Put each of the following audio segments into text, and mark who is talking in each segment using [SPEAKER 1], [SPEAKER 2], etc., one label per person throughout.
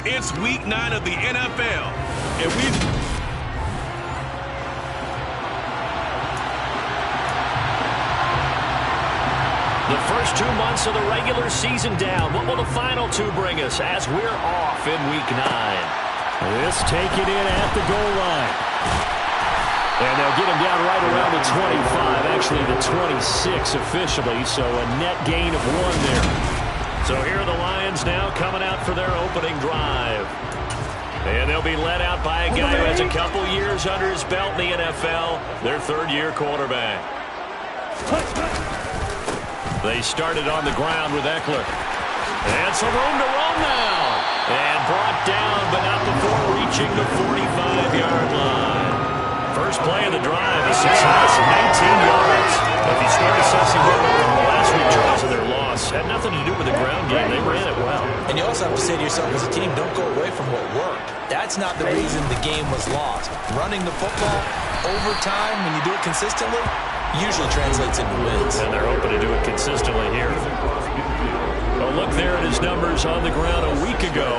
[SPEAKER 1] It's week 9 of the NFL, and we've...
[SPEAKER 2] The first 2 months of the regular season down. What will the final 2 bring us as we're off in week 9?
[SPEAKER 3] This take it in at the goal line. And they'll get him down right around the 25, actually the 26 officially, so a net gain of 1 there.
[SPEAKER 2] So here are the Lions now coming out for their opening drive. And they'll be led out by a guy who has a couple years under his belt in the NFL, their third-year quarterback. They started on the ground with Eckler. And some room to run now. And brought down, but not before reaching the 45-yard line. First play of the drive, a success, 19 yards. If you start assessing what went wrong last week, Charles, of their loss, had nothing to do with the ground game. They ran it well.
[SPEAKER 4] And you also have to say to yourself as a team, don't go away from what worked. That's not the reason the game was lost. Running the football over time, when you do it consistently, usually translates into wins.
[SPEAKER 2] And they're hoping to do it consistently here. Well, look there at his numbers on the ground a week ago.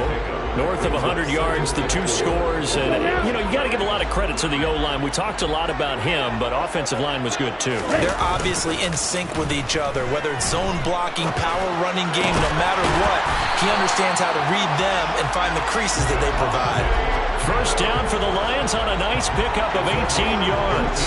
[SPEAKER 2] North of 100 yards, the 2 scores. And, you know, you got to give a lot of credit to the O-line. We talked a lot about him, but offensive line was good, too.
[SPEAKER 4] They're obviously in sync with each other, whether it's zone blocking, power running game, no matter what. He understands how to read them and find the creases that they provide.
[SPEAKER 2] First down for the Lions on a nice pickup of 18 yards.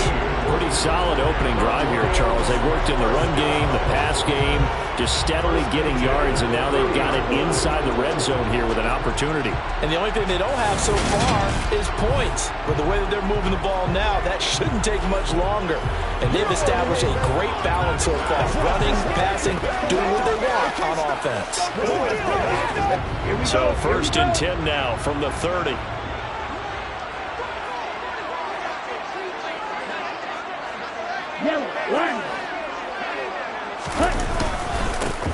[SPEAKER 3] Pretty solid opening drive here, Charles. They worked in the run game, the pass game, just steadily getting yards, and now they've got it inside the red zone here with an opportunity.
[SPEAKER 4] And the only thing they don't have so far is points. But the way that they're moving the ball now, that shouldn't take much longer. And they've established a great balance so far. Running, passing, doing what they want on offense.
[SPEAKER 2] So first and 10 now from the 30.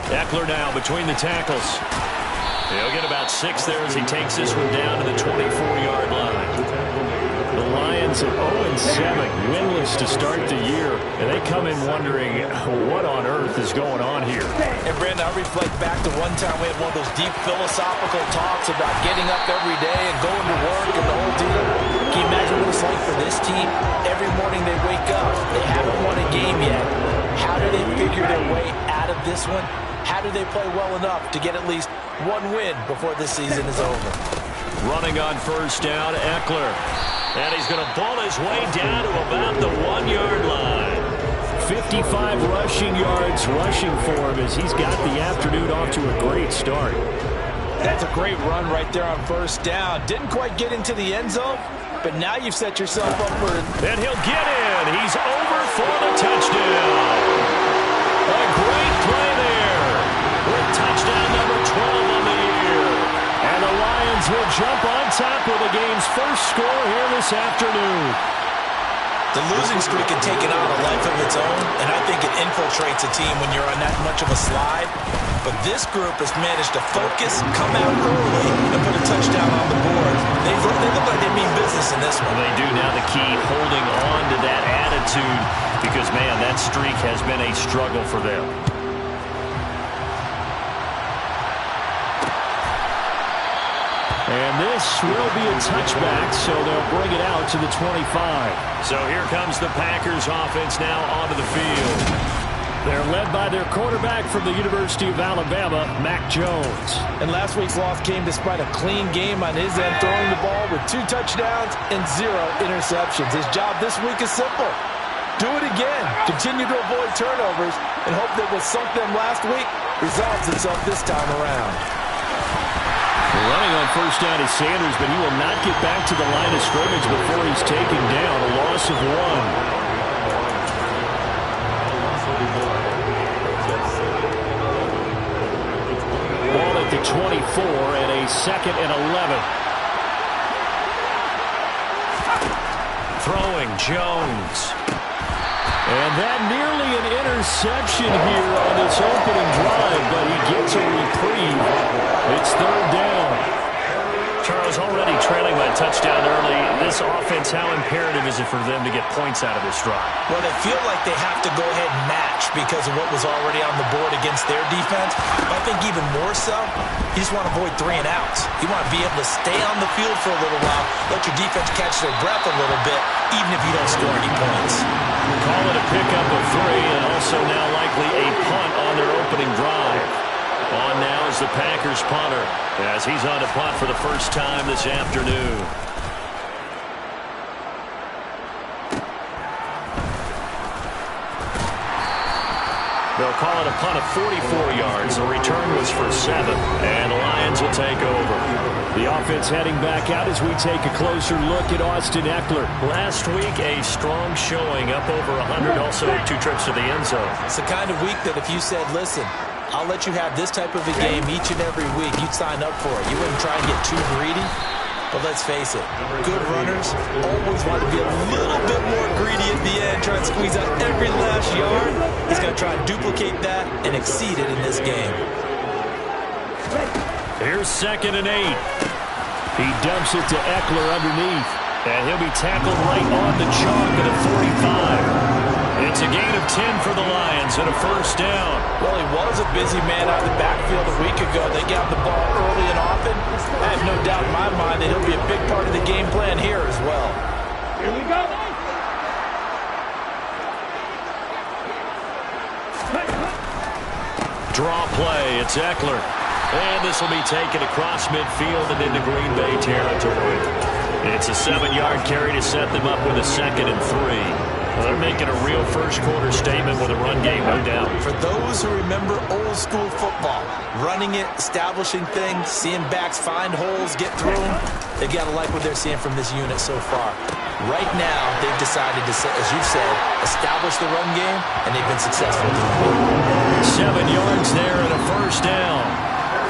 [SPEAKER 2] Eckler now between the tackles. He'll get about 6 there as he takes this one down to the 24-yard line.
[SPEAKER 3] The Lions at 0-7, winless to start the year, and they come in wondering what on earth is going on here.
[SPEAKER 4] And Brandon, I reflect back to one time we had one of those deep philosophical talks about getting up every day and going to work and the whole deal. Can you imagine what it's like for this team? Every morning they wake up, they haven't won a game yet. How do they figure their way out of this one? How do they play well enough to get at least 1 win before this season is over?
[SPEAKER 2] Running on first down, Eckler. And he's going to ball his way down to about the 1-yard line.
[SPEAKER 3] 55 rushing yards rushing for him as he's got the afternoon off to a great start.
[SPEAKER 4] That's a great run right there on first down. Didn't quite get into the end zone, but now you've set yourself up for it.
[SPEAKER 2] And he'll get in. He's over for the touchdown. A great play there. With touchdown number 12 on the year.
[SPEAKER 3] And the Lions will jump on top with the game's first score here this afternoon.
[SPEAKER 4] The losing streak had taken on a life of its own, and I think it infiltrates a team when you're on that much of a slide. But this group has managed to focus, come out early, and put a touchdown on the board. They look like they mean business in this one.
[SPEAKER 2] They do. Now the key, holding on to that attitude, because, man, that streak has been a struggle for them.
[SPEAKER 3] And this will be a touchback, so they'll bring it out to the 25.
[SPEAKER 2] So here comes the Packers offense now onto the field.
[SPEAKER 3] They're led by their quarterback from the University of Alabama, Mac Jones.
[SPEAKER 4] And last week's loss came despite a clean game on his end, throwing the ball with 2 touchdowns and 0 interceptions. His job this week is simple. Do it again. Continue to avoid turnovers and hope that what sunk them last week resolves itself this time around.
[SPEAKER 3] Running on first down is Sanders, but he will not get back to the line of scrimmage before he's taken down. A loss of 1. Ball at the 24 and a 2nd and 11.
[SPEAKER 2] Throwing Jones.
[SPEAKER 3] And that nearly an interception here on this opening drive, but he gets a reprieve. It's 3rd down.
[SPEAKER 2] Charles already trailing by touchdown early. This
[SPEAKER 3] this offense, how imperative is it for them to get points out of this drive?
[SPEAKER 4] Well, they feel like they have to go ahead and match because of what was already on the board against their defense. But I think even more so, you just want to avoid 3 and outs. You want to be able to stay on the field for a little while, let your defense catch their breath a little bit, even if you don't score any points.
[SPEAKER 3] Call it a pickup of 3, and also now likely a punt on their opening drive. On now is the Packers punter, as he's on to punt for the first time this afternoon. They'll call it a punt of 44 yards. The return was for 7, and the Lions will take over. The offense heading back out as we take a closer look at Austin Ekeler. Last week, a strong showing, up over 100, also 2 trips to the end zone.
[SPEAKER 4] It's the kind of week that if you said, listen, I'll let you have this type of a game each and every week, you'd sign up for it. You wouldn't try and get too greedy. But let's face it, good runners always want to be a little bit more greedy at the end, try and squeeze out every last yard. He's going to try and duplicate that and exceed it in this game.
[SPEAKER 3] Here's 2nd and 8. He dumps it to Ekeler underneath, and he'll be tackled right on the chalk at a 45. It's a gain of 10 for the Lions and a first down.
[SPEAKER 4] Well, he was a busy man out of the backfield a week ago. They got the ball early and often. I have no doubt in my mind that he'll be a big part of the game plan here as well.
[SPEAKER 5] Here we go.
[SPEAKER 3] Draw play. It's Ekeler. And this will be taken across midfield and into Green Bay territory. It's a 7-yard carry to set them up with a 2nd and 3. Well, they're making a real first-quarter statement with a run game, no doubt.
[SPEAKER 4] For those who remember old-school football, running it, establishing things, seeing backs find holes, get through them, they've got to like what they're seeing from this unit so far. Right now, they've decided to, as you've said, establish the run game, and they've been successful.
[SPEAKER 3] 7 yards there and a first down.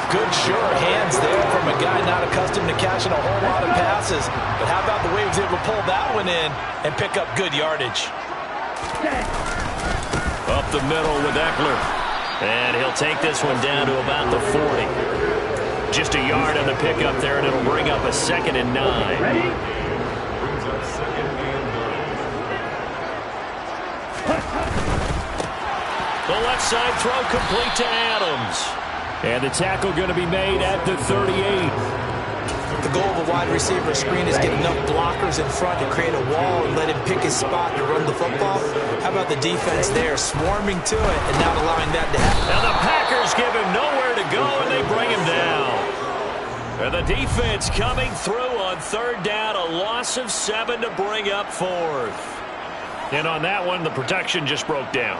[SPEAKER 4] Good, sure hands there from a guy not accustomed to catching a whole lot of passes. But how about the way he was able to pull that one in and pick up good yardage?
[SPEAKER 3] Up the middle with Ekeler. And he'll take this one down to about the 40. Just a yard on the pickup there, and it'll bring up a 2nd and 9. The left side throw complete to Adams. And the tackle going to be made at the 38.
[SPEAKER 4] The goal of a wide receiver screen is get enough blockers in front to create a wall and let him pick his spot to run the football. How about the defense there, swarming to it and not allowing that to happen?
[SPEAKER 3] Now the Packers give him nowhere to go, and they bring him down. And the defense coming through on 3rd down, a loss of 7 to bring up 4th. And on that one, the protection just broke down.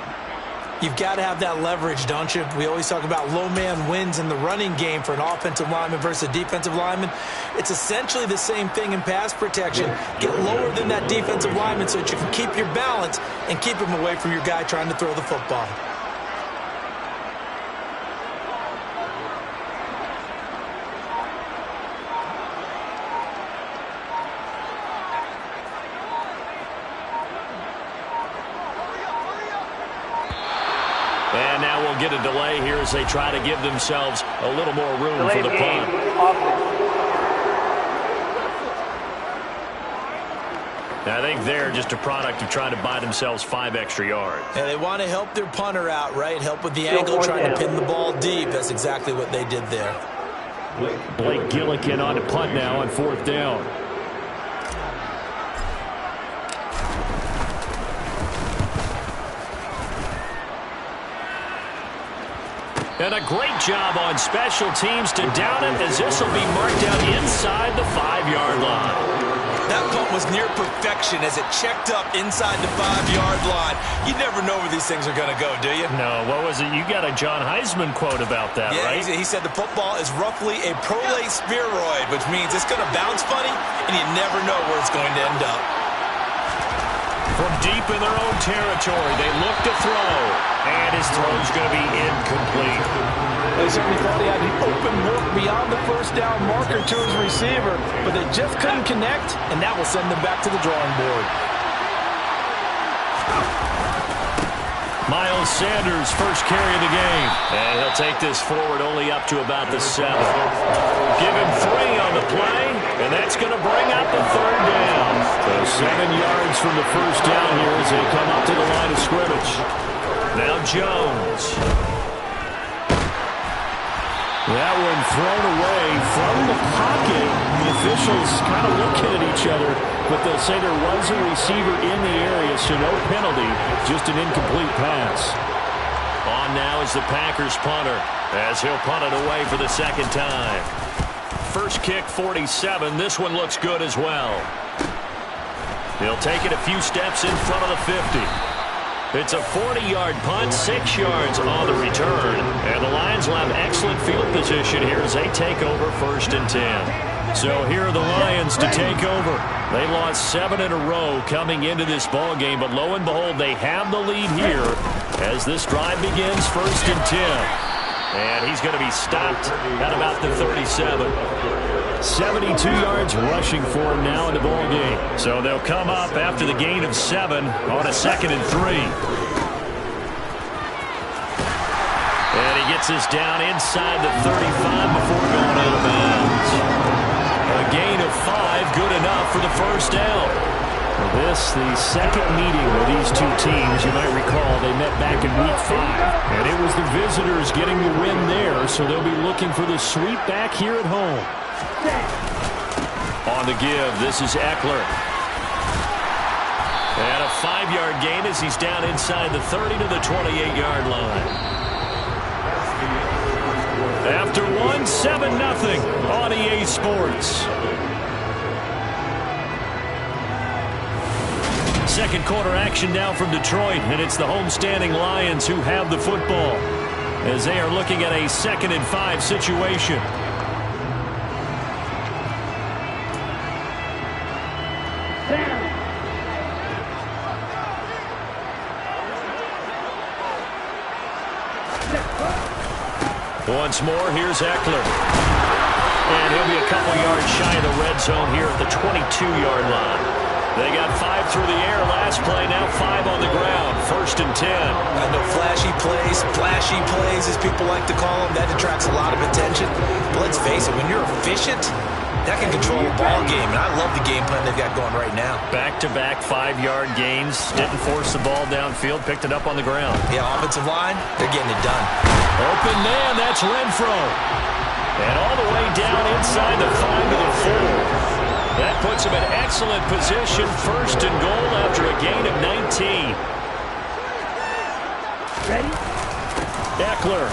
[SPEAKER 4] You've got to have that leverage, don't you? We always talk about low man wins in the running game for an offensive lineman versus a defensive lineman. It's essentially the same thing in pass protection. Get lower than that defensive lineman so that you can keep your balance and keep him away from your guy trying to throw the football.
[SPEAKER 3] And now we'll get a delay here as they try to give themselves a little more room for the punt. I think they're just a product of trying to buy themselves 5 extra yards.
[SPEAKER 4] And they want to help their punter out, right? Help with the angle, trying to pin the ball deep. That's exactly what they did there.
[SPEAKER 3] Blake Gillikin on to punt now on 4th down. And a great job on special teams to down it, as this will be marked out inside the 5-yard line.
[SPEAKER 1] That punt was near perfection as it checked up inside the 5-yard line. You never know where these things are going to go, do you?
[SPEAKER 3] No, what was it? You got a John Heisman quote about that, right?
[SPEAKER 1] Yeah, he said the football is roughly a prolate spheroid, which means it's going to bounce funny, and you never know where it's going to end up.
[SPEAKER 3] From deep in their own territory, they look to throw, and his throw's going to be incomplete.
[SPEAKER 4] They certainly thought he had the open look beyond the first down marker to his receiver, but they just couldn't connect, and that will send them back to the drawing board.
[SPEAKER 3] Miles Sanders, first carry of the game. And he'll take this forward only up to about the 7.
[SPEAKER 2] give him 3 on the play, and that's going to bring up the 3rd down. So 7 yards from the first down here as they come up to the line of scrimmage. Now Jones. That one thrown away from the pocket. The officials kind of looking at each other, but they'll say there was a receiver in the area, so no penalty, just an incomplete pass. On now is the Packers punter, as he'll punt it away for the 2nd time. First kick, 47. This one looks good as well. He'll take it a few steps in front of the 50. It's a 40-yard punt, 6 yards on the return. And the Lions will have excellent field position here as they take over 1st and 10. So here are the Lions to take over. They lost 7 in a row coming into this ball game, but lo and behold, they have the lead here as this drive begins 1st and 10. And he's going to be stopped at about the 37. 72 yards rushing for him now in the ball game. So they'll come up after the gain of 7 on a 2nd and 3. And he gets this down inside the 35 before going out of bounds. A gain of 5, good enough for the 1st down. This, the 2nd meeting of these two teams. You might recall they met back in Week 5. And it was the visitors getting the win there, so they'll be looking for the sweep back here at home. On the give, this is Eckler. And a 5-yard gain as he's down inside the 30 to the 28-yard line. After 1, 7-0 on EA Sports. Second quarter action now from Detroit, and it's the homestanding Lions who have the football as they are looking at a 2nd and 5 situation. Once more, here's Eckler. And he'll be a couple yards shy of the red zone here at the 22-yard line. They got 5 through the air last play, now 5 on the ground. 1st and 10.
[SPEAKER 4] I know flashy plays, as people like to call them, that attracts a lot of attention. But let's face it, when you're efficient, that can control a ball game. And I love the game plan they've got going right now.
[SPEAKER 2] Back-to-back 5-yard gains. Didn't force the ball downfield, picked it up on the ground.
[SPEAKER 4] Yeah, offensive line, they're getting it done.
[SPEAKER 2] Open man, that's Renfro. And all the way down inside the 5 to the 4. That puts him in excellent position, 1st and goal after a gain of 19.
[SPEAKER 3] Ready?
[SPEAKER 2] Eckler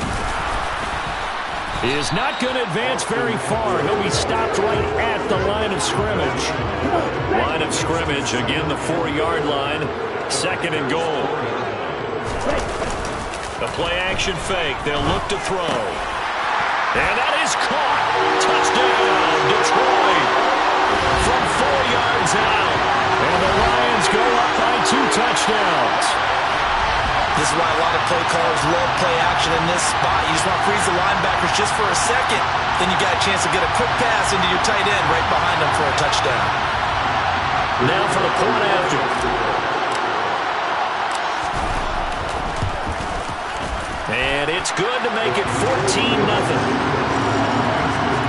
[SPEAKER 2] is not going to advance very far. He'll be stopped right at the line of scrimmage. Line of scrimmage, again the 4-yard line, 2nd and goal. The play-action fake, they'll look to throw. And that is caught. Touchdown, Detroit. From 4 yards out. And the Lions go up by 2 touchdowns.
[SPEAKER 4] This is why a lot of play callers love play action in this spot. You just want to freeze the linebackers just for a second. Then you got a chance to get a quick pass into your tight end right behind them for a touchdown.
[SPEAKER 2] Now for the point after. And it's good to make it 14-0.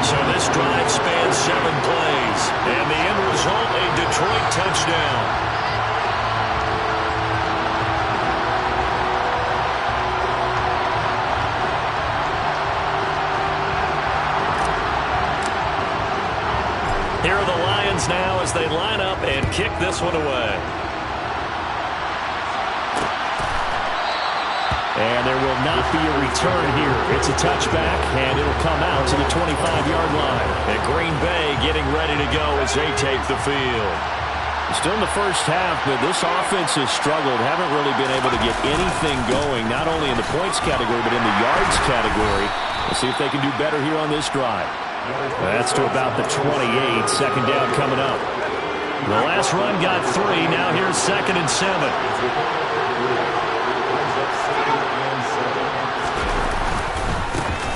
[SPEAKER 2] So this drive spans 7 plays. And the end result, a Detroit touchdown. Here are the Lions now as they line up and kick this one away. And there will not be a return here. It's a touchback, and it'll come out to the 25-yard line. And Green Bay getting ready to go as they take the field. Still in the first half, but this offense has struggled. Haven't really been able to get anything going, not only in the points category, but in the yards category. We'll see if they can do better here on this drive. That's to about the 28. 2nd down coming up. The last run got 3. Now here's 2nd and 7.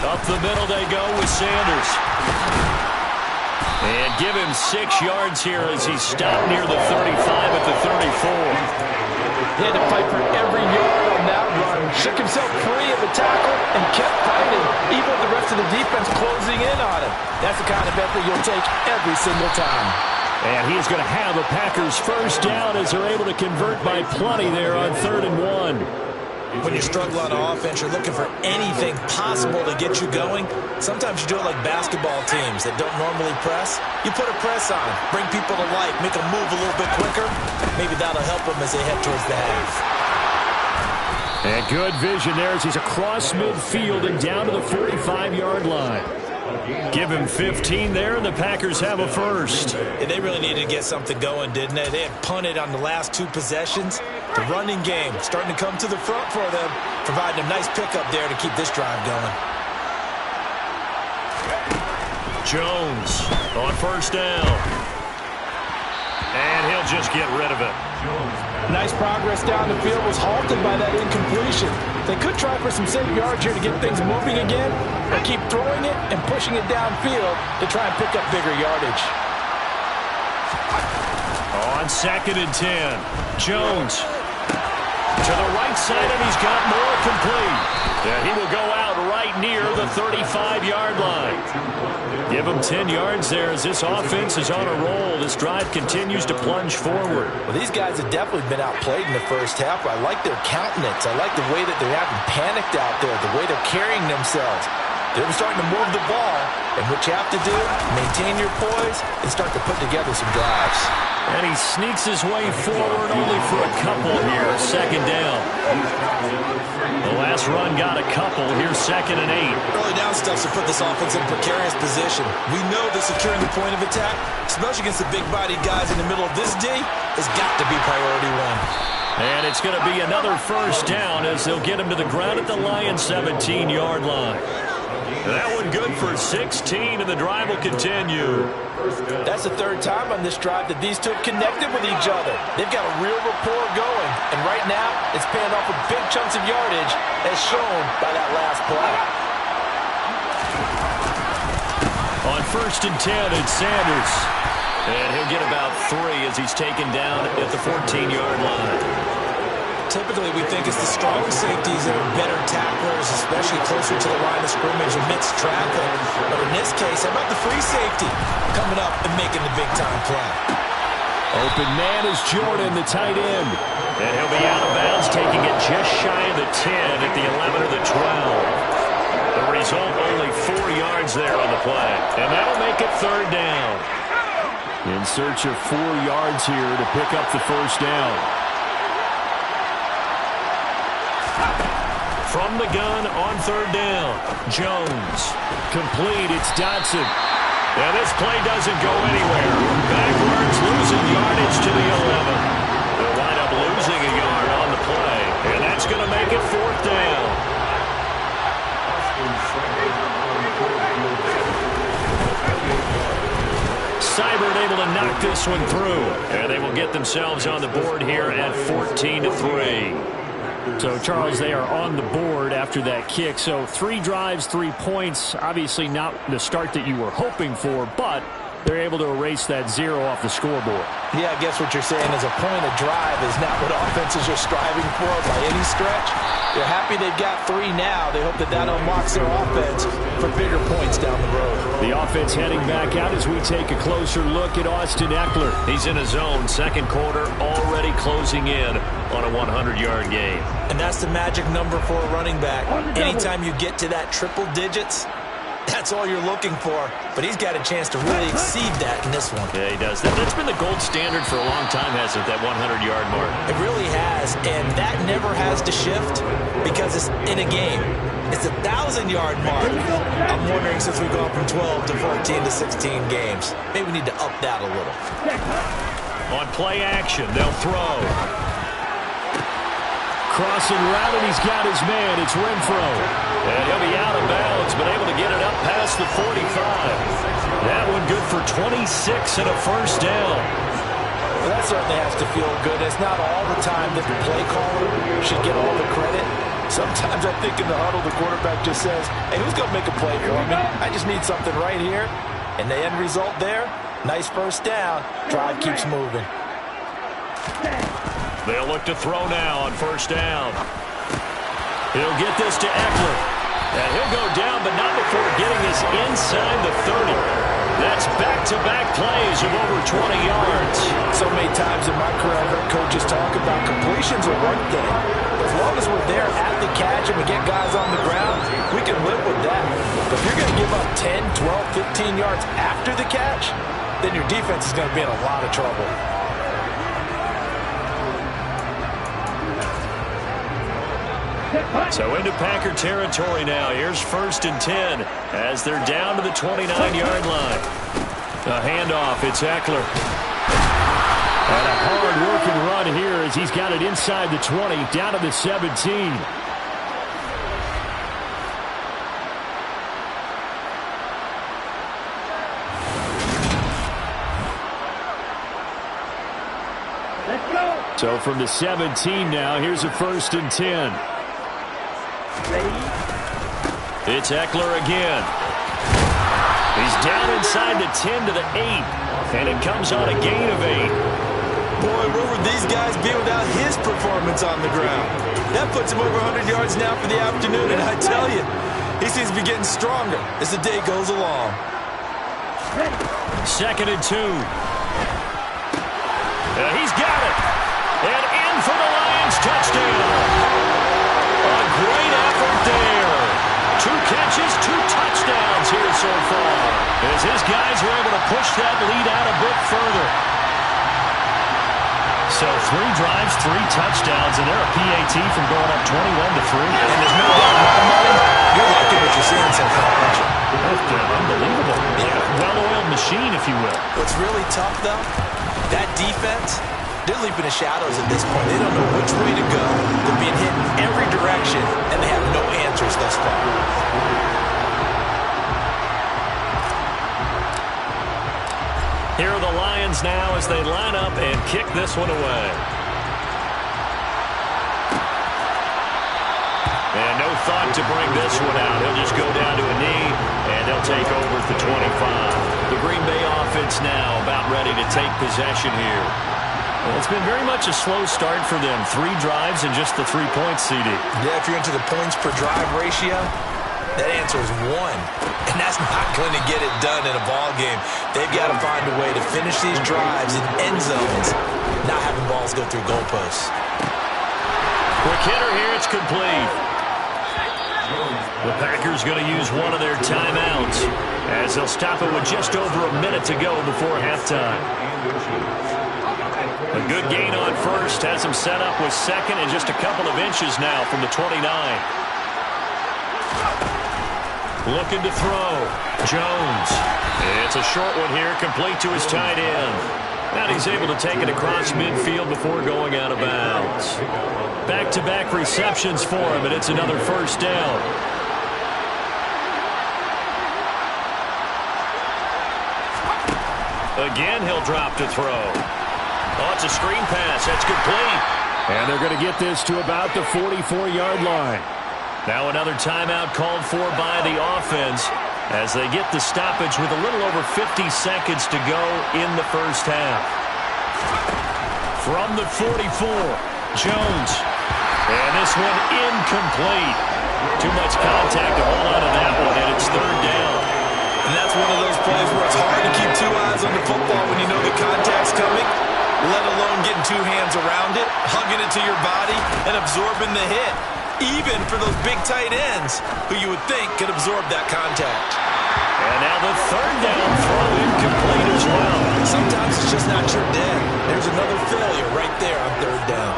[SPEAKER 2] Up the middle they go with Sanders. And give him 6 yards here as he's stopped near the 35 at the 34.
[SPEAKER 4] He had to fight for every yard on that run. Shook himself free of the tackle and kept fighting, even with the rest of the defense closing in on him. That's the kind of effort you'll take every single time.
[SPEAKER 3] And he is going to have a Packers first down as they're able to convert by plenty there on 3rd and 1.
[SPEAKER 4] When you struggle on offense, you're looking for anything possible to get you going. Sometimes you do it like basketball teams that don't normally press. You put a press on, bring people to life, make them move a little bit quicker. Maybe that'll help them as they head towards the half.
[SPEAKER 3] And good vision there as he's across midfield and down to the 45-yard line. Give him 15 there, and the Packers have a first.
[SPEAKER 4] Yeah, they really needed to get something going, didn't they? They had punted on the last 2 possessions. The running game starting to come to the front for them, providing a nice pickup there to keep this drive going.
[SPEAKER 2] Jones on first down. And he'll just get rid of it.
[SPEAKER 4] Nice progress down the field, was halted by that incompletion. They could try for some safe yards here to get things moving again, or keep throwing it and pushing it downfield to try and pick up bigger yardage.
[SPEAKER 2] On 2nd and 10, Jones to the right side, and he's got more complete. And he will go out right near the 35-yard line. Give him 10 yards there as this offense is on a roll. This drive continues to plunge forward.
[SPEAKER 4] Well, these guys have definitely been outplayed in the first half. I like their countenance. I like the way that they haven't panicked out there, the way they're carrying themselves. They're starting to move the ball, and what you have to do, maintain your poise and start to put together some drives.
[SPEAKER 3] And he sneaks his way forward only for a couple here, 2nd down. The last run got a couple. Here's 2nd and 8.
[SPEAKER 4] Early down stuff to put this offense in a precarious position. We know that securing the point of attack, especially against the big-bodied guys in the middle of this D, has got to be priority 1.
[SPEAKER 3] And it's going to be another first down as they'll get him to the ground at the Lions' 17-yard line.
[SPEAKER 2] That one good for 16, and the drive will continue.
[SPEAKER 4] That's the 3rd time on this drive that these two have connected with each other. They've got a real rapport going, and right now it's paying off with big chunks of yardage as shown by that last play.
[SPEAKER 3] On 1st and 10, it's Sanders. And he'll get about 3 as he's taken down at the 14-yard line.
[SPEAKER 4] Typically, we think it's the strong safeties that are better tacklers, especially closer to the line of scrimmage amidst traffic. But in this case, how about the free safety coming up and making the big-time play?
[SPEAKER 3] Open man is Jordan, the tight end. And he'll be out of bounds, taking it just shy of the 10 at the 11 or the 12. The result, only 4 yards there on the play. And that'll make it 3rd down. In search of 4 yards here to pick up the first down. From the gun on 3rd down, Jones. Complete, it's Dotson.
[SPEAKER 2] And this play doesn't go anywhere. Backwards, losing yardage to the 11. They'll wind up losing a yard on the play. And that's going to make it 4th down.
[SPEAKER 3] Seibert able to knock this one through. And they will get themselves on the board here at 14-3. So, Charles, they are on the board after that kick. So 3 drives, 3 points. Obviously not the start that you were hoping for, but they're able to erase that 0 off the scoreboard.
[SPEAKER 4] Yeah, I guess what you're saying is a point of drive is not what offenses are striving for by any stretch. They're happy they've got 3 now. They hope that that unlocks their offense for bigger points down the road.
[SPEAKER 3] The offense heading back out as we take a closer look at Austin Ekeler.
[SPEAKER 2] He's in his zone, 2nd quarter, already closing in on a 100-yard game.
[SPEAKER 4] And that's the magic number for a running back. Anytime you get to that triple digits, that's all you're looking for. But he's got a chance to really exceed that in this one.
[SPEAKER 2] Yeah, he does. That's been the gold standard for a long time, hasn't it, that 100-yard mark?
[SPEAKER 4] It really has, and that never has to shift because it's in a game. It's a 1,000-yard mark. I'm wondering, since we've gone from 12 to 14 to 16 games, maybe we need to up that a little.
[SPEAKER 2] On play action, they'll throw.
[SPEAKER 3] Crossing route, and he's got his man. It's Renfro.
[SPEAKER 2] And he'll be out of bounds, but able to get it up past the 45.
[SPEAKER 3] That one good for 26 and a first down.
[SPEAKER 4] Well, that certainly has to feel good. It's not all the time that the play caller should get all the credit. Sometimes I think in the huddle, the quarterback just says, hey, who's going to make a play for me? I just need something right here. And the end result there, nice first down. Drive keeps moving.
[SPEAKER 2] They'll look to throw now on first down.
[SPEAKER 3] He'll get this to Ekeler. And he'll go down, but not before getting us inside the 30. That's back-to-back plays of over 20 yards.
[SPEAKER 4] So many times in my career, I've heard coaches talk about completions are one thing. As long as we're there at the catch and we get guys on the ground, we can live with that. But if you're going to give up 10, 12, 15 yards after the catch, then your defense is going to be in a lot of trouble.
[SPEAKER 3] So into Packer territory now. Here's 1st and 10 as they're down to the 29-yard line. A handoff. It's Eckler. And a hard-working run here as he's got it inside the 20, down to the 17. So from the 17 now, here's a 1st and 10. It's Eckler again. He's down inside the 10 to the 8, and it comes on a gain of 8.
[SPEAKER 1] Boy, where would these guys be without his performance on the ground? That puts him over 100 yards now for the afternoon, and I tell you, he seems to be getting stronger as the day goes along.
[SPEAKER 3] 2nd and 2. He's got it. And in for the Lions touchdown. A great effort there. 2 catches, 2 touchdowns here so far, as his guys are able to push that lead out a bit further. So 3 drives, 3 touchdowns, and they're a PAT from going up 21-3.
[SPEAKER 1] And there's no doubt in my mind, you're liking what you're seeing so far, aren't you?
[SPEAKER 3] Unbelievable.
[SPEAKER 1] Yeah.
[SPEAKER 3] Well-oiled machine, if you will.
[SPEAKER 1] What's really tough, though, that defense, they're leaping the shadows at this point. They don't know which way to go. They're being hit in every direction, and they have no answers thus far.
[SPEAKER 3] Here are the Lions now as they line up and kick this one away. And no thought to bring this one out. He'll just go down to a knee, and they'll take over at the 25. The Green Bay offense now about ready to take possession here. Well, it's been very much a slow start for them. 3 drives and just the 3 points, CD.
[SPEAKER 1] Yeah, if you're into the points per drive ratio, that answer is 1. And that's not going to get it done in a ball game. They've got to find a way to finish these drives in end zones, not having balls go through goalposts.
[SPEAKER 3] Quick hitter here, it's complete. The Packers going to use one of their timeouts as they'll stop it with just over a minute to go before halftime. A good gain on first has him set up with 2nd and just a couple of inches now from the 29. Looking to throw. Jones. It's a short one here, complete to his tight end. And he's able to take it across midfield before going out of bounds. Back-to-back receptions for him, and it's another 1st down. Again, he'll drop to throw. Oh, it's a screen pass. That's complete. And they're going to get this to about the 44-yard line. Now another timeout called for by the offense as they get the stoppage with a little over 50 seconds to go in the first half. From the 44, Jones. And this one incomplete. Too much contact to hold on to that one, and it's 3rd down.
[SPEAKER 1] And that's one of those plays where it's hard to keep 2 eyes on the football when you know the contact's coming, let alone getting 2 hands around it, hugging it to your body, and absorbing the hit. Even for those big tight ends who you would think could absorb that contact.
[SPEAKER 3] And now the 3rd down throw incomplete as well.
[SPEAKER 1] Sometimes it's just not your day. There's another failure right there on 3rd down.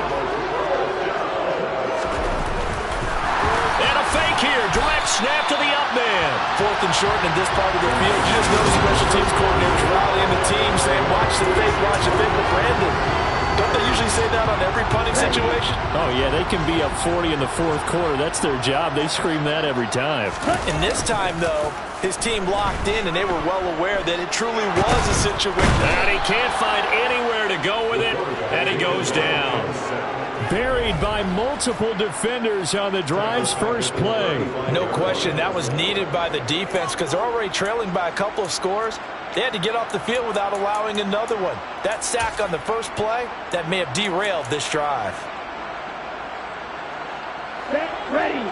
[SPEAKER 3] And a fake here. Direct snap to the up man.
[SPEAKER 4] 4th and short in this part of the field. You just notice special teams coordinators rallying the team saying, watch the fake, but Brandon, don't they usually say that on every punting situation?
[SPEAKER 3] Oh, yeah, they can be up 40 in the 4th quarter. That's their job. They scream that every time.
[SPEAKER 4] And this time, though, his team locked in, and they were well aware that it truly was a situation.
[SPEAKER 3] And he can't find anywhere to go with it, and he goes down. Buried by multiple defenders on the drive's first play.
[SPEAKER 4] No question, that was needed by the defense because they're already trailing by a couple of scores. They had to get off the field without allowing another one. That sack on the first play, that may have derailed this drive.
[SPEAKER 5] Ready.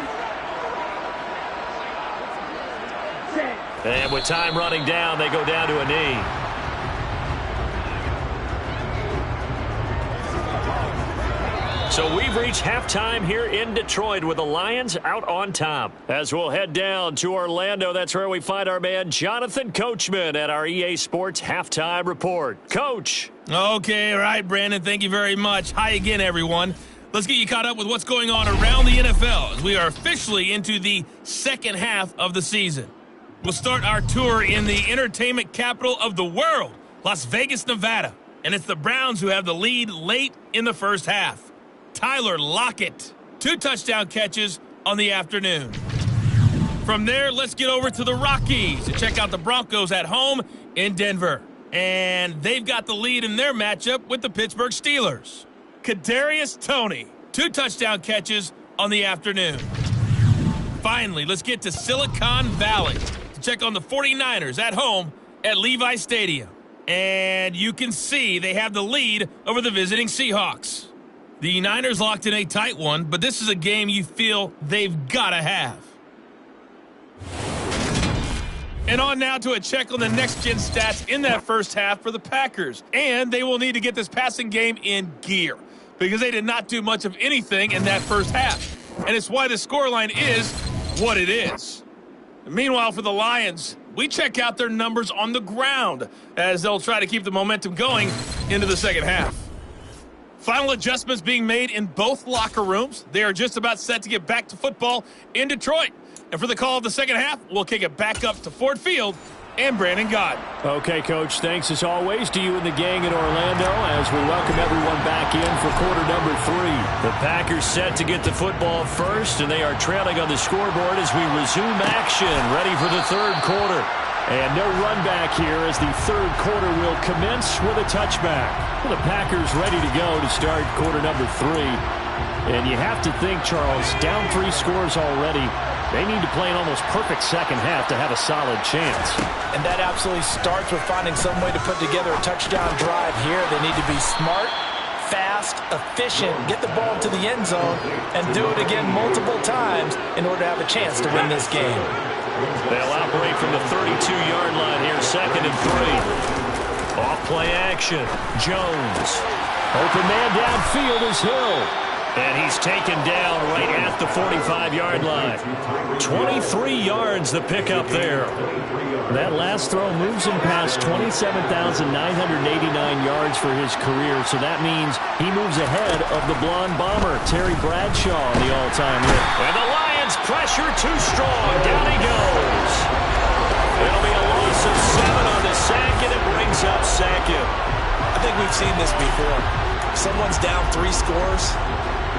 [SPEAKER 2] And with time running down, they go down to a knee. So we've reached halftime here in Detroit with the Lions out on top. As we'll head down to Orlando, that's where we find our man Jonathan Coachman at our EA Sports Halftime Report. Coach.
[SPEAKER 5] Okay, all right, Brandon, thank you very much. Hi again, everyone. Let's get you caught up with what's going on around the NFL as we are officially into the second half of the season. We'll start our tour in the entertainment capital of the world, Las Vegas, Nevada. And it's the Browns who have the lead late in the first half. Tyler Lockett, 2 touchdown catches on the afternoon. From there, let's get over to the Rockies to check out the Broncos at home in Denver. And they've got the lead in their matchup with the Pittsburgh Steelers. Kadarius Toney, 2 touchdown catches on the afternoon. Finally, let's get to Silicon Valley to check on the 49ers at home at Levi Stadium. And you can see they have the lead over the visiting Seahawks. The Niners locked in a tight one, but this is a game you feel they've got to have. And on now to a check on the next-gen stats in that first half for the Packers. And they will need to get this passing game in gear because they did not do much of anything in that first half. And it's why the scoreline is what it is. Meanwhile, for the Lions, we check out their numbers on the ground as they'll try to keep the momentum going into the second half. Final adjustments being made in both locker rooms. They are just about set to get back to football in Detroit. And for the call of the second half, we'll kick it back up to Ford Field and Brandon Gaudin.
[SPEAKER 3] Okay, Coach, thanks as always to you and the gang in Orlando as we welcome everyone back in for quarter number 3.
[SPEAKER 2] The Packers set to get the football first, and they are trailing on the scoreboard as we resume action, ready for the third quarter.
[SPEAKER 3] And no run back here as the third quarter will commence with a touchback. Well, the Packers ready to go to start quarter number 3. And you have to think, Charles, down 3 scores already. They need to play an almost perfect second half to have a solid chance.
[SPEAKER 4] And that absolutely starts with finding some way to put together a touchdown drive here. They need to be smart, fast, efficient, get the ball to the end zone, and do it again multiple times in order to have a chance to win this game.
[SPEAKER 2] They'll operate from the 32-yard line here, 2nd and 3. Off play action. Jones.
[SPEAKER 3] Open man downfield is Hill.
[SPEAKER 2] And he's taken down right at the 45-yard line. 23 yards the pickup there.
[SPEAKER 3] That last throw moves him past 27,989 yards for his career, so that means he moves ahead of the blonde bomber, Terry Bradshaw, on the all-time hit.
[SPEAKER 2] And the Lions pressure too strong. Down he goes. It'll be a loss of 7 on the sack, and it brings up Sackett.
[SPEAKER 4] I think we've seen this before. Someone's down 3 scores.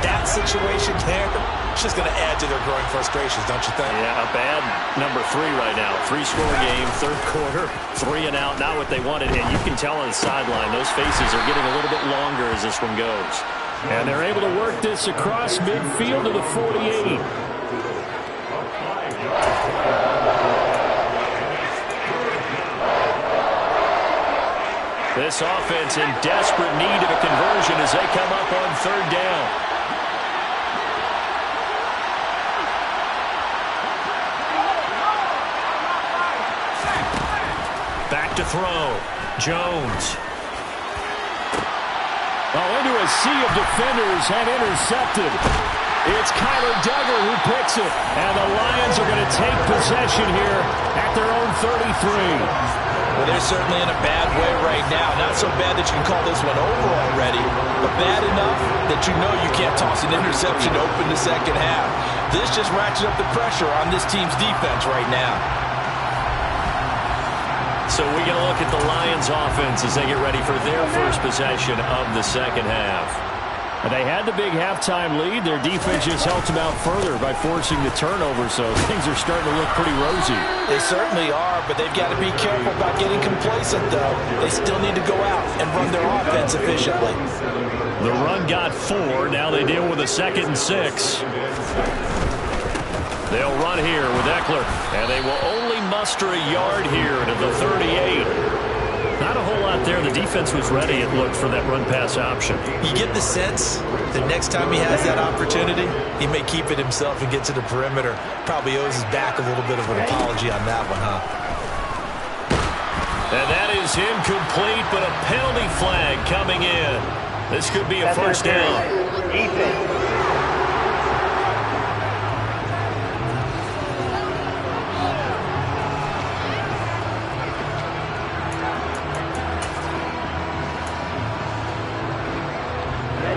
[SPEAKER 4] That situation there, it's just going to add to their growing frustrations, don't you think?
[SPEAKER 2] Yeah, a bad number 3 right now. 3-score game, third quarter, 3 and out, not what they wanted. And you can tell on the sideline, those faces are getting a little bit longer as this one goes.
[SPEAKER 3] And they're able to work this across midfield to the 48.
[SPEAKER 2] This offense in desperate need of a conversion as they come up on 3rd down. Back to throw. Jones.
[SPEAKER 3] Into a sea of defenders and intercepted. It's Kyler Duggar who picks it. And the Lions are going to take possession here at their own 33.
[SPEAKER 4] Well, they're certainly in a bad way right now. Not so bad that you can call this one over already, but bad enough that you know you can't toss an interception to open the second half. This just ratchets up the pressure on this team's defense right now.
[SPEAKER 2] So we get a look at the Lions offense as they get ready for their first possession of the second half.
[SPEAKER 3] They had the big halftime lead. Their defense just helped them out further by forcing the turnover, so things are starting to look pretty rosy.
[SPEAKER 4] They certainly are, but they've got to be careful about getting complacent, though. They still need to go out and run their offense efficiently.
[SPEAKER 2] The run got 4. Now they deal with a 2nd and 6. They'll run here with Eckler, and they will only muster a yard here to the 38. Not a whole lot there. The defense was ready, it looked, for that run-pass option.
[SPEAKER 4] You get the sense that next time he has that opportunity, he may keep it himself and get to the perimeter. Probably owes his back a little bit of an apology on that one, huh?
[SPEAKER 2] And that is incomplete, but a penalty flag coming in. This could be a first down.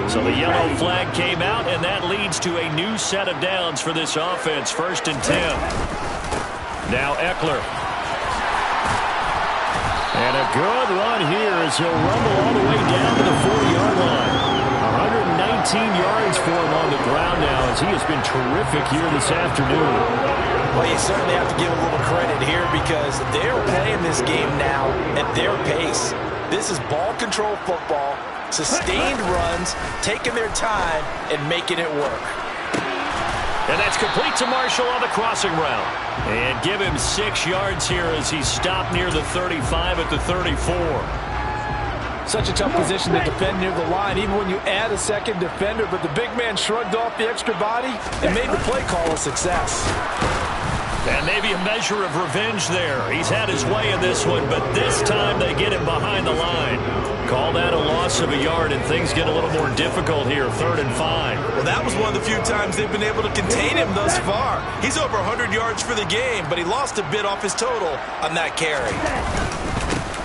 [SPEAKER 2] So the yellow flag came out, and that leads to a new set of downs for this offense. 1st and 10. Now Eckler. And a good run here as he'll rumble all the way down to the 4-yard line. 119 yards for him on the ground now as he has been terrific here this afternoon.
[SPEAKER 4] Well, you certainly have to give a little credit here because they're playing this game now at their pace. This is ball control football, sustained runs, taking their time, and making it work.
[SPEAKER 2] And that's complete to Marshall on the crossing route. And give him 6 yards here as he stopped near the 35 at the 34.
[SPEAKER 4] Such a tough position to defend near the line, even when you add a second defender. But the big man shrugged off the extra body and made the play call a success.
[SPEAKER 2] And maybe a measure of revenge there. He's had his way in this one, but this time they get him behind the line. Call that a loss of a yard, and things get a little more difficult here, 3rd and 5.
[SPEAKER 1] Well, that was one of the few times they've been able to contain him thus far. He's over 100 yards for the game, but he lost a bit off his total on that carry.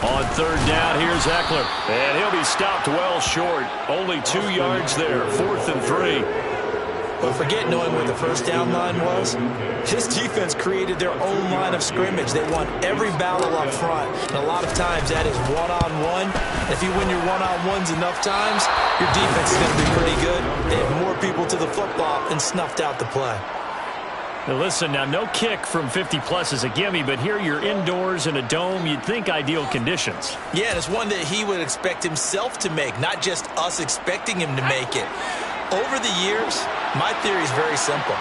[SPEAKER 2] On 3rd down, here's Eckler. And he'll be stopped well short. Only 2 yards there, 4th and 3.
[SPEAKER 4] But forget knowing where the first down line was. This defense created their own line of scrimmage. They won every battle up front. And a lot of times that is one-on-one. If you win your one-on-ones enough times, your defense is going to be pretty good. They have more people to the football and snuffed out the play.
[SPEAKER 2] Now listen, now no kick from 50-plus is a gimme, but here you're indoors in a dome. You'd think ideal conditions.
[SPEAKER 4] Yeah, and it's one that he would expect himself to make, not just us expecting him to make it. Over the years, my theory is very simple.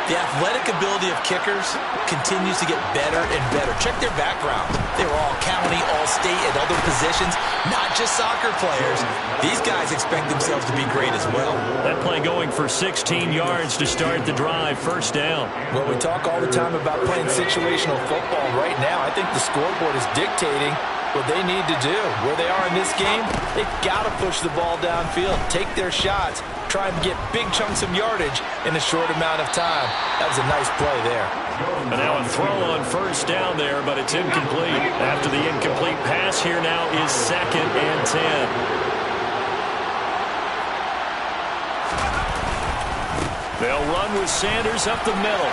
[SPEAKER 4] The athletic ability of kickers continues to get better and better. Check their background. They were all county, all state, and other positions, not just soccer players. These guys expect themselves to be great as well.
[SPEAKER 2] That play going for 16 yards to start the drive, 1st down.
[SPEAKER 4] Well, we talk all the time about playing situational football. Right now, I think the scoreboard is dictating what they need to do. Where they are in this game, they've got to push the ball downfield, take their shots, try and get big chunks of yardage in a short amount of time. That was a nice play there.
[SPEAKER 2] And now a throw on 1st down there, but it's incomplete. After the incomplete pass, here now is 2nd and 10. They'll run with Sanders up the middle.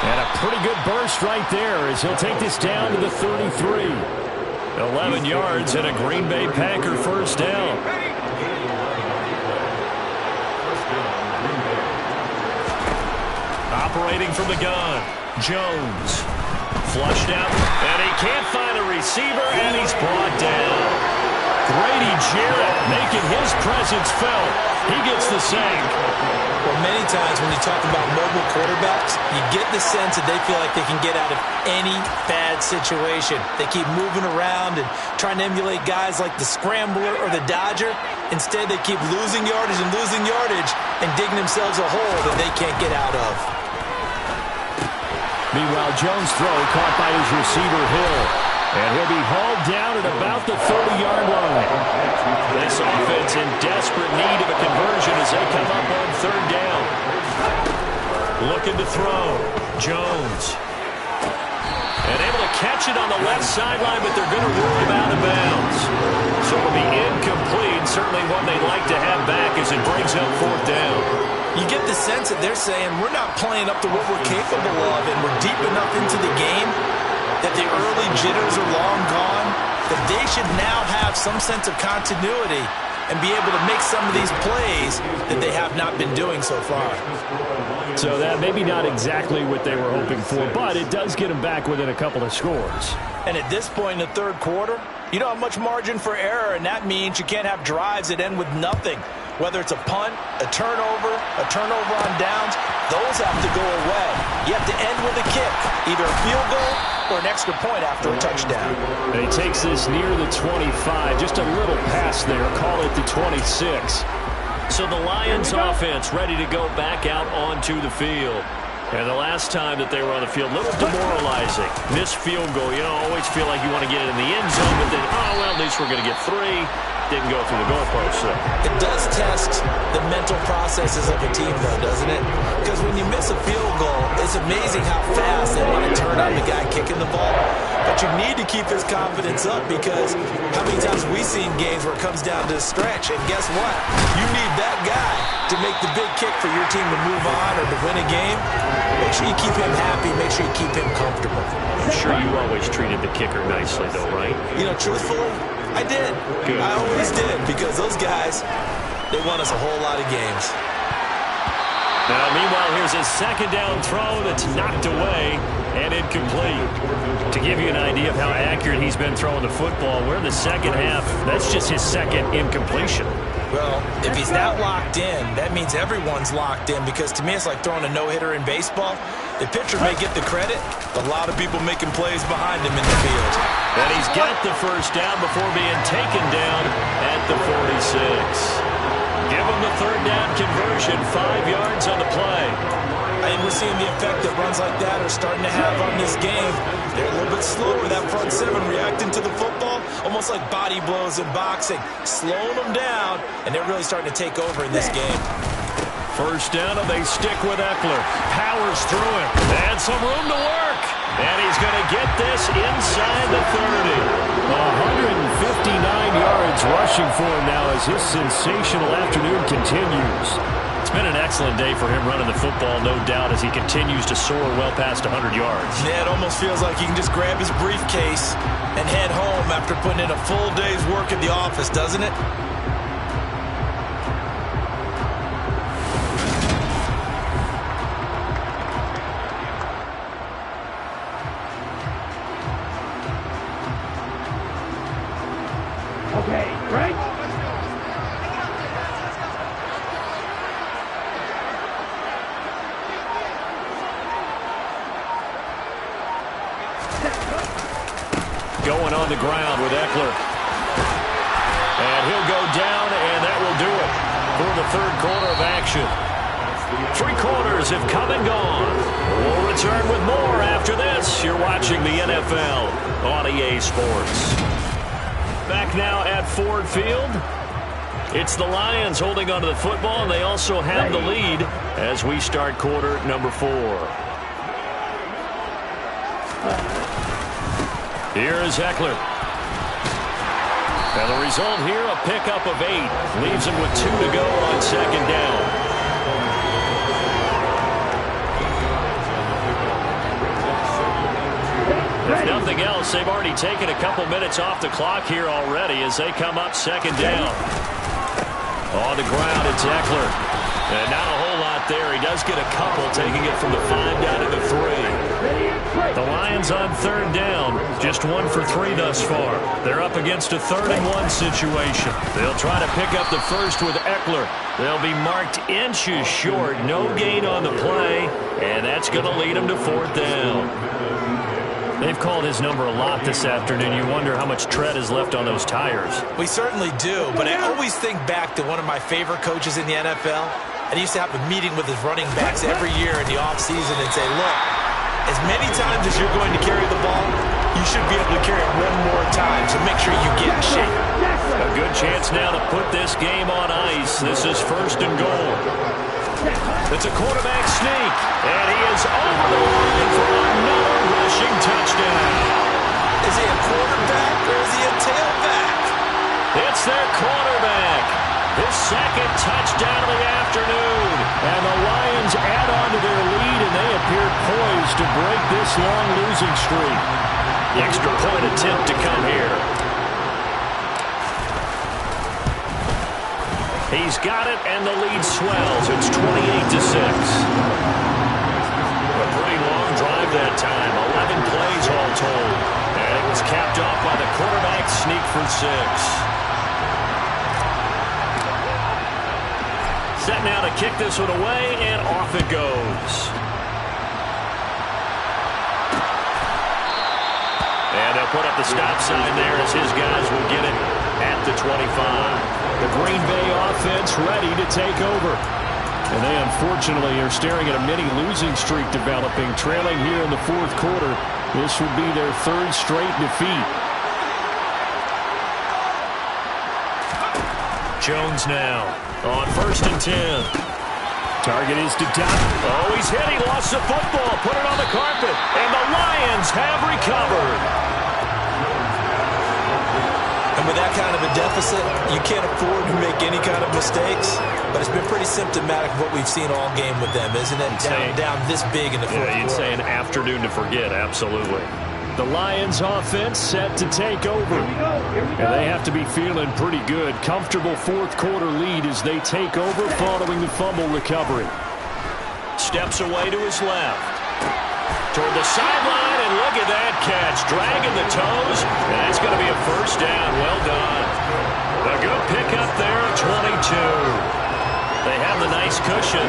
[SPEAKER 2] And a pretty good burst right there as he'll take this down to the 33. 11 yards and a Green Bay Packer 1st down. Operating from the gun, Jones. Flushed out, and he can't find a receiver, and he's brought down. Grady Jarrett making his presence felt. He gets the sack.
[SPEAKER 4] Well, many times when you talk about mobile quarterbacks, you get the sense that they feel like they can get out of any bad situation. They keep moving around and trying to emulate guys like the Scrambler or the Dodger. Instead, they keep losing yardage and digging themselves a hole that they can't get out of.
[SPEAKER 2] Meanwhile, Jones' throw caught by his receiver, Hill. And he'll be hauled down at about the 30-yard line. This offense in desperate need of a conversion as they come up on 3rd down. Looking to throw. Jones. And able to catch it on the left sideline, but they're going to rule him out of bounds. So it'll be incomplete. Certainly one they'd like to have back as it brings up 4th down.
[SPEAKER 4] You get the sense that they're saying we're not playing up to what we're capable of, and we're deep enough into the game that the early jitters are long gone, that they should now have some sense of continuity and be able to make some of these plays that they have not been doing so far.
[SPEAKER 2] So that maybe not exactly what they were hoping for, but it does get them back within a couple of scores.
[SPEAKER 4] And at this point in the 3rd quarter, you don't have much margin for error, and that means you can't have drives that end with nothing. Whether it's a punt, a turnover on downs, those have to go away. You have to end with a kick, either a field goal or an extra point after a touchdown.
[SPEAKER 2] And he takes this near the 25. Just a little pass there. Call it the 26. So the Lions offense ready to go back out onto the field.
[SPEAKER 3] And the last time that they were on the field, a little demoralizing. Missed field goal. You know, always feel like you want to get it in the end zone, but then, oh, well, at least we're going to get 3. Didn't go through the goalpost. So.
[SPEAKER 4] It does test the mental processes of a team, though, doesn't it? Because when you miss a field goal, it's amazing how fast they want to turn on the guy kicking the ball. But you need to keep his confidence up, because how many times have we seen games where it comes down to a stretch, and guess what? You need that guy to make the big kick for your team to move on or to win a game. Make sure you keep him happy. Make sure you keep him comfortable.
[SPEAKER 3] I'm sure you always treated the kicker nicely, though, right?
[SPEAKER 4] You know, truthfully, I did.
[SPEAKER 3] Good.
[SPEAKER 4] I always did, because those guys, they won us a whole lot of games.
[SPEAKER 3] Now, meanwhile, here's a second down throw that's knocked away and incomplete. To give you an idea of how accurate he's been throwing the football, we're in the second half. That's just his second incompletion.
[SPEAKER 4] Well, if he's not locked in, that means everyone's locked in, because to me it's like throwing a no-hitter in baseball. The pitcher may get the credit, but a lot of people making plays behind him in the field.
[SPEAKER 3] And he's got the first down before being taken down at the 46. Give him the third down conversion, 5 yards on the play.
[SPEAKER 4] I think we're seeing the effect that runs like that are starting to have on this game. They're a little bit slower, that front seven reacting to the football, almost like body blows in boxing, slowing them down, and they're really starting to take over in this game.
[SPEAKER 3] First down, and they stick with Eckler. Powers through it, and some room to work. And he's going to get this inside the 30. 159 yards rushing for him now as his sensational afternoon continues. It's been an excellent day for him running the football, no doubt, as he continues to soar well past 100 yards.
[SPEAKER 4] Yeah, it almost feels like he can just grab his briefcase and head home after putting in a full day's work at the office, doesn't it?
[SPEAKER 6] Okay, right?
[SPEAKER 3] Going on the ground with Eckler. And he'll go down, and that will do it for the third quarter of action. 3 quarters have come and gone. We'll return with more after this. You're watching the NFL on EA Sports. Back now at Ford Field. It's the Lions holding onto the football, and they also have the lead as we start quarter number 4. Here is Eckler. And the result here, a pickup of 8. Leaves him with 2 to go on second down. If nothing else, they've already taken a couple minutes off the clock here already as they come up second down. On the ground, it's Eckler. And not a whole lot there. He does get a couple, taking it from the 5 down to the 3. The Lions on third down, just 1 for 3 thus far. They're up against a 3rd-and-1 situation. They'll try to pick up the first with Eckler. They'll be marked inches short, no gain on the play, and that's going to lead them to 4th down. They've called his number a lot this afternoon. You wonder how much tread is left on those tires.
[SPEAKER 4] We certainly do, but I always think back to one of my favorite coaches in the NFL. And he used to have a meeting with his running backs every year in the offseason and say, look, as many times as you're going to carry the ball, you should be able to carry it 1 more time, so make sure you get in shape.
[SPEAKER 3] A good chance now to put this game on ice. This is 1st and goal. It's a quarterback sneak, and he is over the line for another rushing touchdown.
[SPEAKER 4] Is he a quarterback or is he a tailback?
[SPEAKER 3] It's their quarterback. His 2nd touchdown of the afternoon. And the Lions add on to their lead, and they appear poised to break this long losing streak. The extra point attempt to come here. He's got it, and the lead swells. It's 28-6. A pretty long drive that time. 11 plays all told. And it was capped off by the quarterback sneak for 6. Set now to kick this one away, and off it goes. And they'll put up the stop sign there as his guys will get it at the 25. The Green Bay offense ready to take over. And they unfortunately are staring at a mini losing streak developing, trailing here in the fourth quarter. This would be their third straight defeat.
[SPEAKER 2] Jones now on 1st and 10.
[SPEAKER 3] Target is to Dodd.
[SPEAKER 2] Oh, he's hit. He lost the football. Put it on the carpet. And the Lions have recovered.
[SPEAKER 4] And with that kind of a deficit, you can't afford to make any kind of mistakes. But it's been pretty symptomatic of what we've seen all game with them, isn't it? Down this big in the fourth quarter.
[SPEAKER 2] You'd say an afternoon to forget, absolutely.
[SPEAKER 3] The Lions offense set to take over. And they have to be feeling pretty good. Comfortable fourth quarter lead as they take over following the fumble recovery.
[SPEAKER 2] Steps away to his left. Toward the sideline, and look at that catch. Dragging the toes, and that's going to be a first down. Well done. A good pickup there at 22. They have the nice cushion.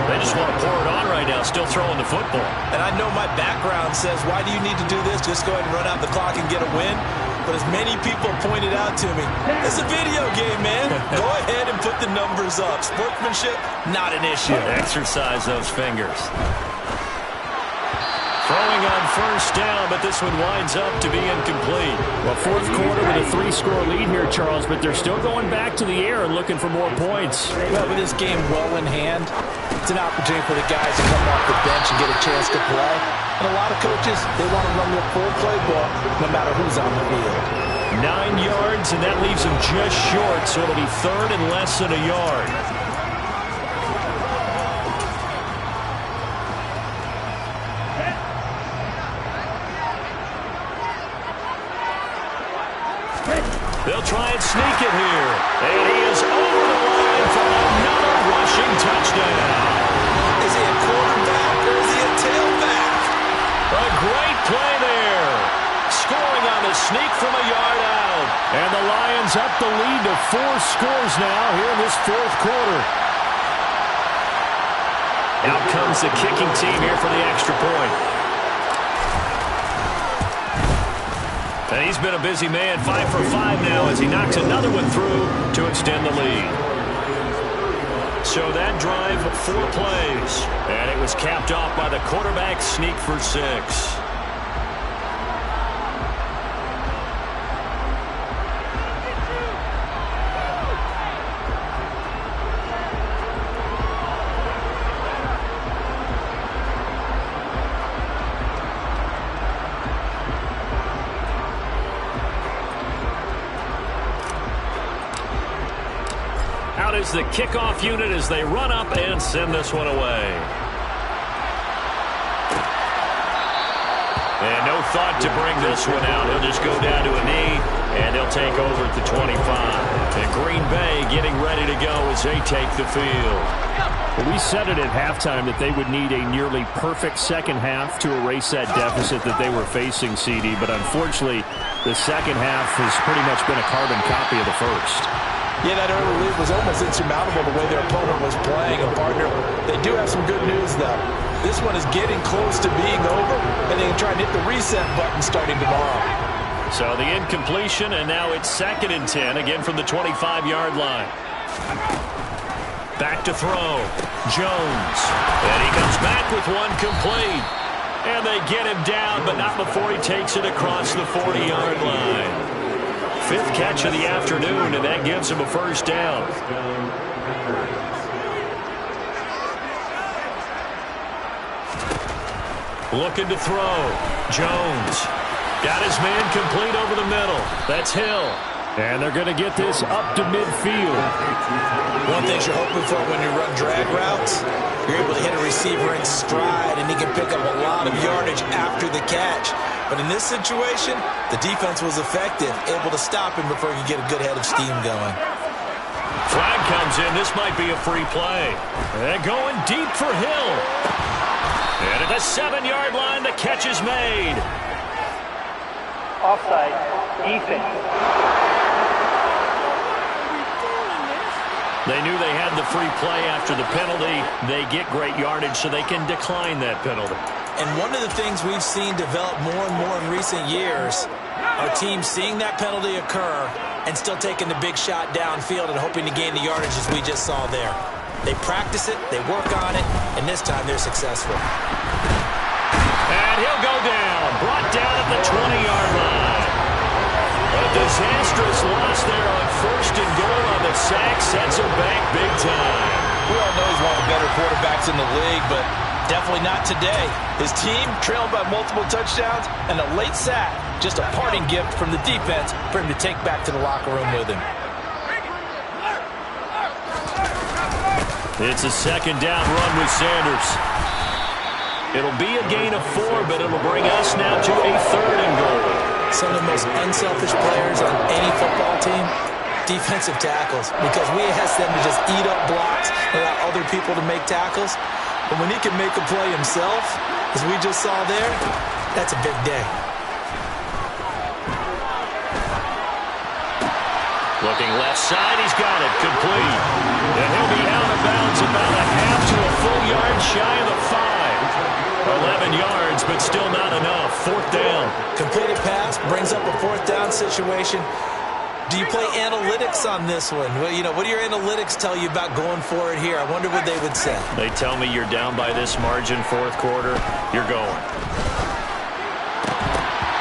[SPEAKER 2] They just want to pour it on right now, still throwing the football.
[SPEAKER 4] And I know my background says, why do you need to do this? Just go ahead and run out the clock and get a win. But as many people pointed out to me, it's a video game, man. Go ahead and put the numbers up. Sportsmanship, not an issue.
[SPEAKER 2] Exercise those fingers. Throwing on first down, but this one winds up to be incomplete.
[SPEAKER 3] Well, fourth quarter with a 3-score lead here, Charles, but they're still going back to the air and looking for more points.
[SPEAKER 4] Well, with this game well in hand, it's an opportunity for the guys to come off the bench and get a chance to play. And a lot of coaches, they want to run their full playbook no matter who's on the field.
[SPEAKER 3] 9 yards, and that leaves them just short, so it'll be third and less than a yard.
[SPEAKER 2] They'll try and sneak it here. And he is over the line for another rushing touchdown.
[SPEAKER 4] Is he a quarterback or is he a tailback?
[SPEAKER 2] A great play there. Scoring on the sneak from a yard out.
[SPEAKER 3] And the Lions up the lead to 4 scores now here in this fourth quarter.
[SPEAKER 2] Out comes the kicking team here for the extra point. And he's been a busy man, 5 for 5 now as he knocks another one through to extend the lead. So that drive, 4 plays. And it was capped off by the quarterback sneak for 6. Out is the kickoff unit as they run up and send this one away. And no thought to bring this one out. He'll just go down to a knee, and they'll take over at the 25. And Green Bay getting ready to go as they take the field.
[SPEAKER 3] Well, we said it at halftime that they would need a nearly perfect second half to erase that deficit that they were facing, CD. But unfortunately, the second half has pretty much been a carbon copy of the first.
[SPEAKER 4] Yeah, that early lead was almost insurmountable the way their opponent was playing. And, partner, they do have some good news, though. This one is getting close to being over, and they can try and hit the reset button starting tomorrow.
[SPEAKER 2] So the incompletion, and now it's 2nd and 10, again from the 25-yard line. Back to throw. Jones. And he comes back with one complete. And they get him down, but not before he takes it across the 40-yard line. 5th catch of the afternoon, and that gives him a first down. Looking to throw. Jones. Got his man complete over the middle. That's Hill.
[SPEAKER 3] And they're going to get this up to midfield.
[SPEAKER 4] One thing you're hoping for when you run drag routes, you're able to hit a receiver in stride, and he can pick up a lot of yardage after the catch. But in this situation, the defense was effective, able to stop him before he could get a good head of steam going.
[SPEAKER 2] Flag comes in. This might be a free play. They're going deep for Hill. And at the 7-yard line, the catch is made.
[SPEAKER 6] Offside, Ethan.
[SPEAKER 2] They knew they had the free play after the penalty. They get great yardage, so they can decline that penalty.
[SPEAKER 4] And one of the things we've seen develop more and more in recent years, our team seeing that penalty occur and still taking the big shot downfield and hoping to gain the yardage as we just saw there. They practice it, they work on it, and this time they're successful.
[SPEAKER 2] And he'll go down, brought down at the 20-yard line. A disastrous loss there on 1st and goal on the sack sets him back big time.
[SPEAKER 4] We all know he's one of the better quarterbacks in the league, but definitely not today. His team trailed by multiple touchdowns, and a late sack, just a parting gift from the defense for him to take back to the locker room with him.
[SPEAKER 2] It's a 2nd down run with Sanders. It'll be a gain of 4, but it'll bring us now to a 3rd and goal.
[SPEAKER 4] Some of the most unselfish players on any football team, defensive tackles, because we ask them to just eat up blocks and allow other people to make tackles. But when he can make a play himself, as we just saw there, that's a big day.
[SPEAKER 2] Looking left side, he's got it, complete. And he'll be out of bounds about a half to a full yard shy of the 5. 11 yards, but still not enough. 4th down.
[SPEAKER 4] Completed pass, brings up a 4th down situation. Do you play analytics on this one? Well, you know, what do your analytics tell you about going for it here? I wonder what they would say.
[SPEAKER 2] They tell me you're down by this margin 4th quarter, you're going.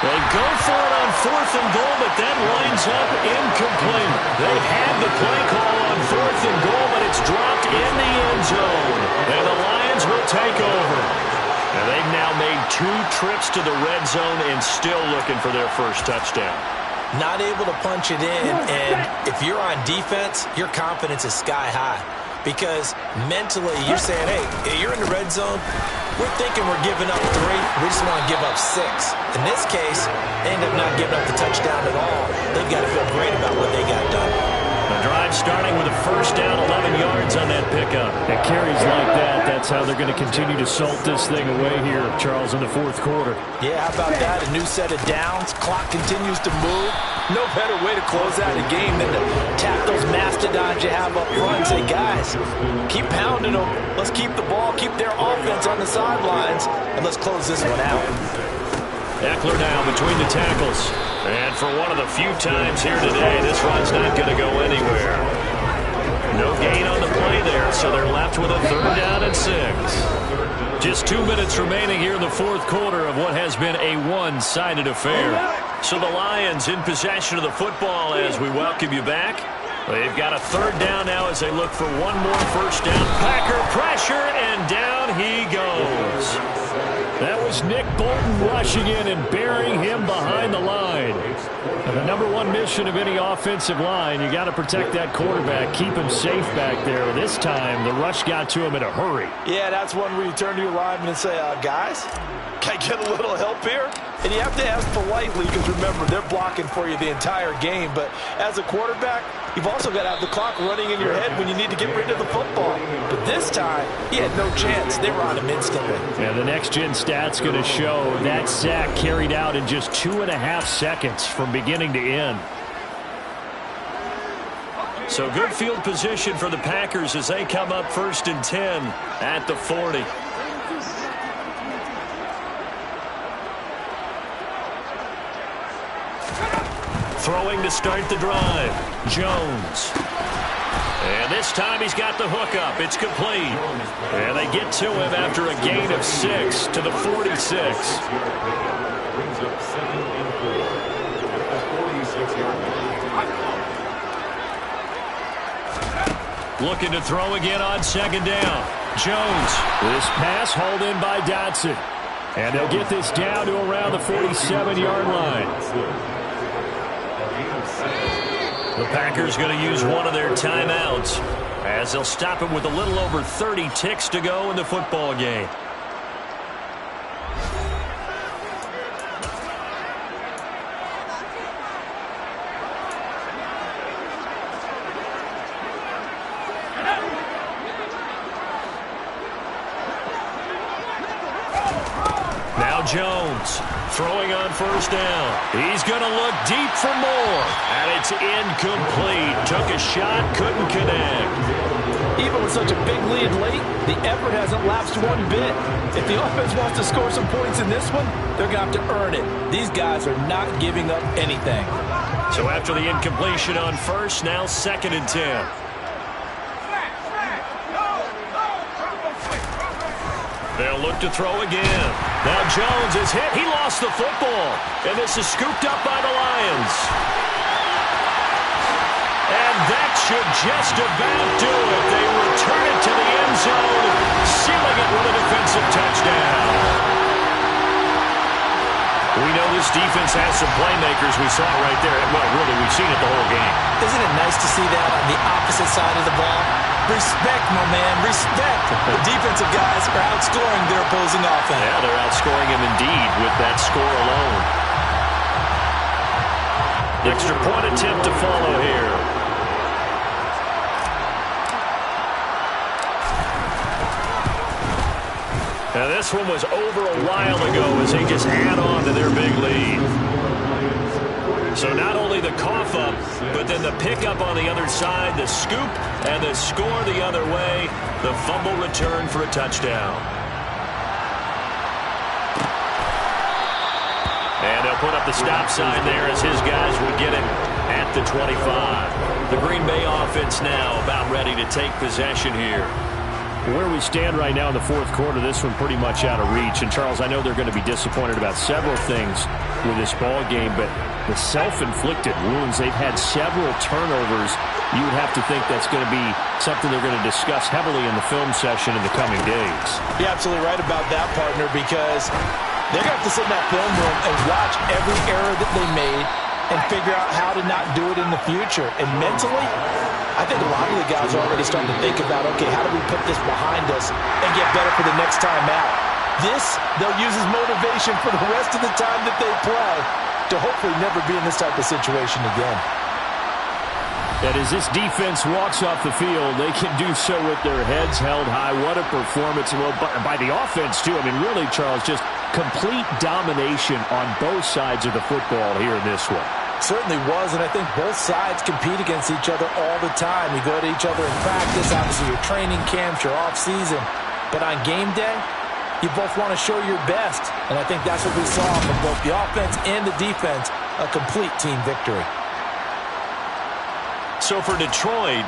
[SPEAKER 2] They go for it on 4th and goal, but that lines up incomplete. They've had the play call on 4th and goal, but it's dropped in the end zone. And the Lions will take over. And they've now made 2 trips to the red zone and still looking for their first touchdown.
[SPEAKER 4] Not able to punch it in, and if you're on defense, your confidence is sky high. Because mentally, you're saying, hey, you're in the red zone. We're thinking we're giving up 3. We just want to give up 6. In this case, they end up not giving up the touchdown at all. They've got to feel great about what they got done.
[SPEAKER 2] The drive starting with a 1st down, 11 yards on that pickup.
[SPEAKER 3] At carries like that, that's how they're going to continue to salt this thing away here, Charles, in the 4th quarter.
[SPEAKER 4] Yeah, how about that? A new set of downs. Clock continues to move. No better way to close out a game than to tap those mastodons you have up front and say, guys, keep pounding them. Let's keep the ball, keep their offense on the sidelines, and let's close this one out.
[SPEAKER 2] Eckler now between the tackles. And for one of the few times here today, this run's not going to go anywhere. No gain on the play there, so they're left with a 3rd down and 6. Just 2 minutes remaining here in the 4th quarter of what has been a one-sided affair. So the Lions in possession of the football as we welcome you back. They've got a 3rd down now as they look for one more 1st down. Packer pressure, and down he goes.
[SPEAKER 3] That was Nick Bolton rushing in and burying him behind the line. And the #1 mission of any offensive line, you got to protect that quarterback, keep him safe back there. This time, the rush got to him in a hurry.
[SPEAKER 4] Yeah, that's one where you turn to your lineman and say, guys, can I get a little help here? And you have to ask politely because, remember, they're blocking for you the entire game. But as a quarterback, you've also got to have the clock running in your head when you need to get rid of the football. But this time, he had no chance. They were on him instantly.
[SPEAKER 3] And the next-gen stats going to show that sack carried out in just 2.5 seconds from beginning to end.
[SPEAKER 2] So good field position for the Packers as they come up 1st and 10 at the 40. Throwing to start the drive, Jones. And this time he's got the hookup. It's complete. And they get to him after a gain of 6 to the 46. Looking to throw again on 2nd down. Jones.
[SPEAKER 3] This pass hauled in by Dotson. And they'll get this down to around the 47-yard line.
[SPEAKER 2] The Packers going to use one of their timeouts as they'll stop it with a little over 30 ticks to go in the football game. Now Jones throwing on 1st down. He's going to look deep for more. And it's incomplete. Took a shot, couldn't connect.
[SPEAKER 4] Even with such a big lead late, the effort hasn't lapsed one bit. If the offense wants to score some points in this one, they're going to have to earn it. These guys are not giving up anything.
[SPEAKER 2] So after the incompletion on 1st, now 2nd and 10. They'll look to throw again. Now Jones is hit. He lost the football. And this is scooped up by the Lions. And that should just about do it. They return it to the end zone, sealing it with a defensive touchdown. We know this defense has some playmakers. We saw it right there. Well, really, we've seen it the whole game.
[SPEAKER 4] Isn't it nice to see that on the opposite side of the ball? Respect, my man, respect. The defensive guys are outscoring their opposing offense.
[SPEAKER 2] Yeah, they're outscoring him indeed with that score alone. Extra point attempt to follow here. Now this one was over a while ago as they just add on to their big lead. So not only the cough up, but then the pickup on the other side, the scoop, and the score the other way. The fumble return for a touchdown. And they'll put up the stop sign there as his guys will get it at the 25. The Green Bay offense now about ready to take possession here.
[SPEAKER 3] Where we stand right now in the fourth quarter, this one pretty much out of reach. And, Charles, I know they're going to be disappointed about several things with this ball game, but the self-inflicted wounds, they've had several turnovers. You would have to think that's going to be something they're going to discuss heavily in the film session in the coming days.
[SPEAKER 4] You're absolutely right about that, partner, because they're going to have to sit in that film room and watch every error that they made and figure out how to not do it in the future. And mentally, I think a lot of the guys are already starting to think about, okay, how do we put this behind us and get better for the next time out? This, they'll use as motivation for the rest of the time that they play to hopefully never be in this type of situation again.
[SPEAKER 3] And as this defense walks off the field, they can do so with their heads held high. What a performance. Well, by the offense, too. I mean, really, Charles, just complete domination on both sides of the football here in this one.
[SPEAKER 4] Certainly was, and I think both sides compete against each other all the time. You go to each other in practice, obviously your training camps, your off-season. But on game day, you both want to show your best. And I think that's what we saw from both the offense and the defense, a complete team victory.
[SPEAKER 2] So for Detroit,